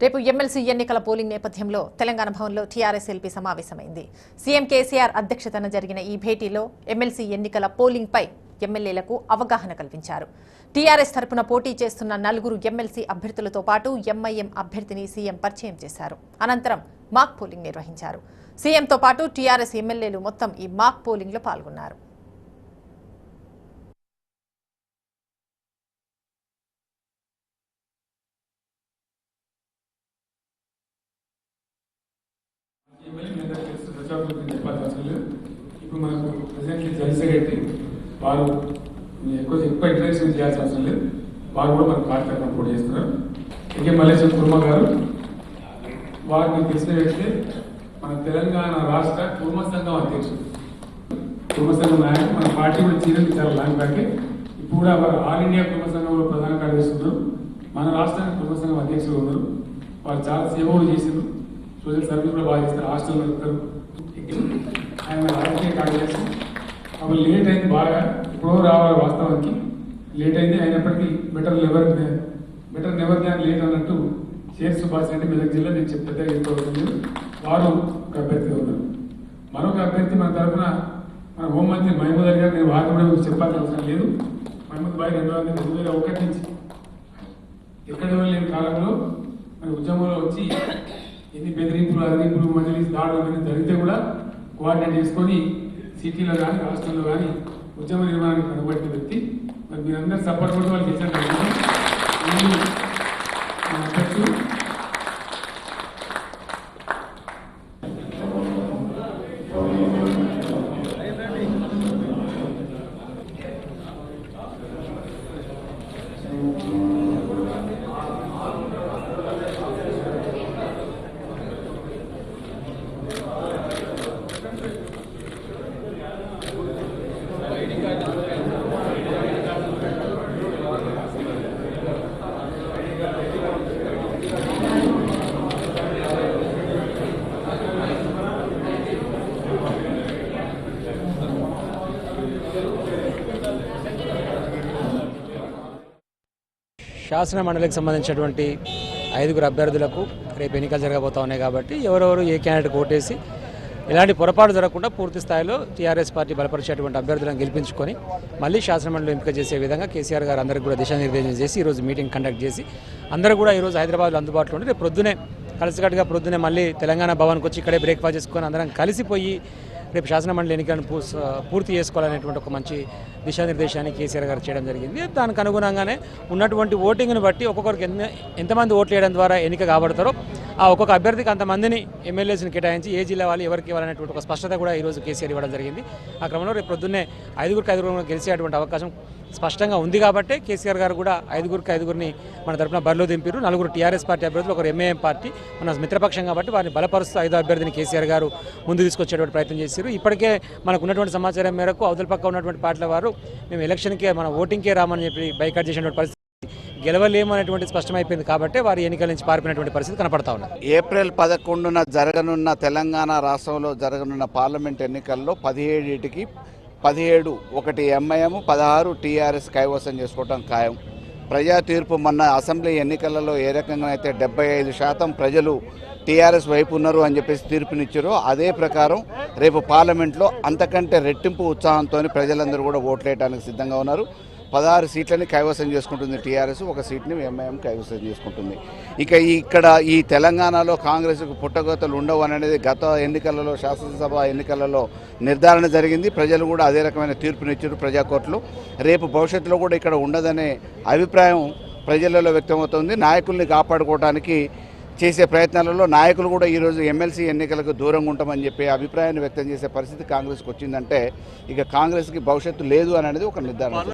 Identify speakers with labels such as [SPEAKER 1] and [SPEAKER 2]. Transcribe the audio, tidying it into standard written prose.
[SPEAKER 1] రేపు ఎమ్మెల్సీ ఎన్నికల పోలింగ్ నేపథ్యంలో తెలంగాణ భవన్లో టీఆర్ఎస్ ఎల్పీ సమావేశమైంది. సీఎం కేసీఆర్ అధ్యక్షతన జరిగిన ఈ భేటీలో ఎమ్మెల్సీ ఎన్నికల పోలింగ్పై ఎమ్మెల్యేలకు అవగాహన కల్పించారు. టీఆర్ఎస్ తరపున పోటీ చేస్తున్న 4 ఎమ్మెల్సీ అభ్యర్థులతో పాటు ఎంఐఎం అభ్యర్థిని సీఎం పరిచయం చేశారు. అనంతరం మాక్ పోలింగ్ నిర్వహించారు. సీఎంతో పాటు టీఆర్ఎస్ ఎమ్మెల్యేలు మొత్తం ఈ మాక్ పోలింగ్లో పాల్గొన్నారు.
[SPEAKER 2] ఇప్పుడు మనకు ప్రెసిడెంట్లీ జలసరెడ్డి వారు ఎక్కువ ఇంట్రెస్ట్ చేయాల్సిన అవసరం లేదు. వారు కూడా మనకు పార్టీ తరఫున పోటీ చేస్తున్నారు. ఇంకే మల్లేశ్వర కుర్మ గారు వారిని తెలిసిన వ్యక్తి మన తెలంగాణ రాష్ట్ర కుర్మ సంఘం అధ్యక్షుడు, కుర్మ సంఘం నాయకుడు. మన పార్టీ కూడా చీరలు చాలా లాంగ్ బ్యాకే. ఇప్పుడు కూడా వారు ఆల్ ఇండియా కుర్మ సంఘంలో ప్రధాన కార్యదర్శి ఉన్నారు. మన రాష్ట్రానికి కుర్మ సంఘం అధ్యక్షులు ఉన్నారు. వారు చాలా సేవలు చేశారు. సోషల్ సర్వీస్ కూడా బాగా చేస్తారు. హాస్టల్లో వెళ్తారు. ఆయన రాజకీయ కార్యదర్శి. అప్పుడు లేట్ అయింది, బాగా ఎప్పుడో రావాలి. వాస్తవానికి లేట్ అయింది. అయినప్పటికీ బెటర్ నెవర్ దాన్ లేట్ అన్నట్టు షేర్ సుభాష్ అంటే మెదక్ జిల్లా నేను పెద్దగా చెప్పుకోవట్లేదు. వారు ఒక అభ్యర్థిగా ఉన్నారు. మరొక అభ్యర్థి మన తరఫున మన హోంమంత్రి మహమూద్ అలీ గారు. నేను వారు కూడా చెప్పాల్సిన అవసరం లేదు. మహమూద్ భాయ్ 2001 నుంచి ఎక్కడ లేని కాలంలో మన ఉద్యమంలో వచ్చి ఎన్ని బెదిరింపులు, అదిరింపులు, మజిలీస్, దాడులు అన్నీ జరిగితే కూడా కోఆర్డినేట్ చేసుకొని సిటీలో కానీ రాష్ట్రంలో కానీ ఉద్యమ నిర్మాణానికి కనబడిన వ్యక్తి. మరి మీరందరూ సపోర్ట్ కూడా వాళ్ళు చేశారు.
[SPEAKER 3] శాసన మండలికి సంబంధించినటువంటి 5 అభ్యర్థులకు రేపు ఎన్నికలు జరగబోతా ఉన్నాయి. కాబట్టి ఎవరెవరు ఏ క్యాండిడేట్ ఓటేసి ఎలాంటి పొరపాటు జరగకుండా పూర్తి స్థాయిలో టీఆర్ఎస్ పార్టీ బలపరిచేటువంటి అభ్యర్థులను గెలిపించుకొని మళ్ళీ శాసనమండలిలో ఎంపిక చేసే విధంగా కేసీఆర్ గారు అందరికీ కూడా దిశానిర్దేశం చేసి ఈరోజు మీటింగ్ కండక్ట్ చేసి అందరూ కూడా ఈరోజు హైదరాబాద్లో అందుబాటులో ఉండి రేపు ప్రొద్దునే కలిసికట్టుగా ప్రొద్దునే మళ్ళీ తెలంగాణ భవన్కి వచ్చి ఇక్కడే బ్రేక్ఫాస్ట్ చేసుకొని అందరం కలిసిపోయి రేపు శాసనమండలి ఎన్నికలను పూర్తి చేసుకోవాలనేటువంటి ఒక మంచి దిశానిర్దేశాన్ని కేసీఆర్ గారు చేయడం జరిగింది. దానికి అనుగుణంగానే ఉన్నటువంటి ఓటింగ్ను బట్టి ఒక్కొక్కరికి ఎంతమంది ఓట్లు వేయడం ద్వారా ఎన్నిక కాబడతారో ఆ ఒక్కొక్క అభ్యర్థికి అంతమందిని ఎమ్మెల్యేస్ని కేటాయించి ఏ జిల్లా వాళ్ళు ఎవరికి ఇవ్వాలనేటువంటి ఒక స్పష్టత కూడా ఈరోజు కేసీఆర్ ఇవ్వడం జరిగింది. ఆ క్రమంలో రేపు పొద్దున్నే 5 గెలిచేటువంటి అవకాశం స్పష్టంగా ఉంది. కాబట్టి కేసీఆర్ గారు కూడా 5 మన తరఫున బరిలో దింపారు. 4 టీఆర్ఎస్ పార్టీ అభ్యర్థులు, 1 ఎంఐఎం పార్టీ మన మిత్రపక్షం కాబట్టి వారిని బలపరుస్తూ 5వ అభ్యర్థిని కేసీఆర్ గారు ముందు తీసుకొచ్చేటువంటి ప్రయత్నం చేశారు. ఇప్పటికే మనకు ఉన్నటువంటి సమాచారం మేరకు అవతల పక్క ఉన్నటువంటి పార్టీల వారు మేము ఎలక్షన్కే మన ఓటింగ్కే రామని చెప్పి బైకాట్ చేసినటువంటి పరిస్థితి, గెలవలేము అనేటువంటి స్పష్టమైపోయింది. కాబట్టి వారి ఎన్నికల నుంచి పారిపోయినటువంటి పరిస్థితి కనపడతా ఉన్నది.
[SPEAKER 4] ఏప్రిల్ 11న జరగనున్న తెలంగాణ రాష్ట్రంలో జరగనున్న పార్లమెంట్ ఎన్నికల్లో 17కి 17 ఒకటి ఎంఐఎం, 16 టీఆర్ఎస్ కైవసం చేసుకోవడం ఖాయం. ప్రజా తీర్పు మొన్న అసెంబ్లీ ఎన్నికలలో ఏ రకంగా అయితే 75% ప్రజలు టీఆర్ఎస్ వైపు ఉన్నారు అని చెప్పేసి తీర్పునిచ్చారో అదే ప్రకారం రేపు పార్లమెంట్లో అంతకంటే రెట్టింపు ఉత్సాహంతో ప్రజలందరూ కూడా ఓట్లేయడానికి సిద్ధంగా ఉన్నారు. 16 సీట్లని కైవసం చేసుకుంటుంది టీఆర్ఎస్, 1 సీట్ని ఎంఐఎం కైవసం చేసుకుంటుంది. ఇక్కడ ఈ తెలంగాణలో కాంగ్రెస్కు పుట్టగోతలు ఉండవు అనేది గత ఎన్నికలలో, శాసనసభ ఎన్నికలలో నిర్ధారణ జరిగింది. ప్రజలు కూడా అదే రకమైన తీర్పునిచ్చారు ప్రజాకోర్టులో. రేపు భవిష్యత్తులో కూడా ఇక్కడ ఉండదనే అభిప్రాయం ప్రజలలో వ్యక్తమవుతుంది. నాయకుల్ని కాపాడుకోవడానికి చేసే ప్రయత్నాలలో నాయకులు కూడా ఈరోజు ఎమ్మెల్సీ ఎన్నికలకు దూరంగా ఉంటామని చెప్పి అభిప్రాయాన్ని వ్యక్తం చేసే పరిస్థితి కాంగ్రెస్కి వచ్చిందంటే ఇక కాంగ్రెస్కి భవిష్యత్తు లేదు అనేది ఒక నిర్ధారణ.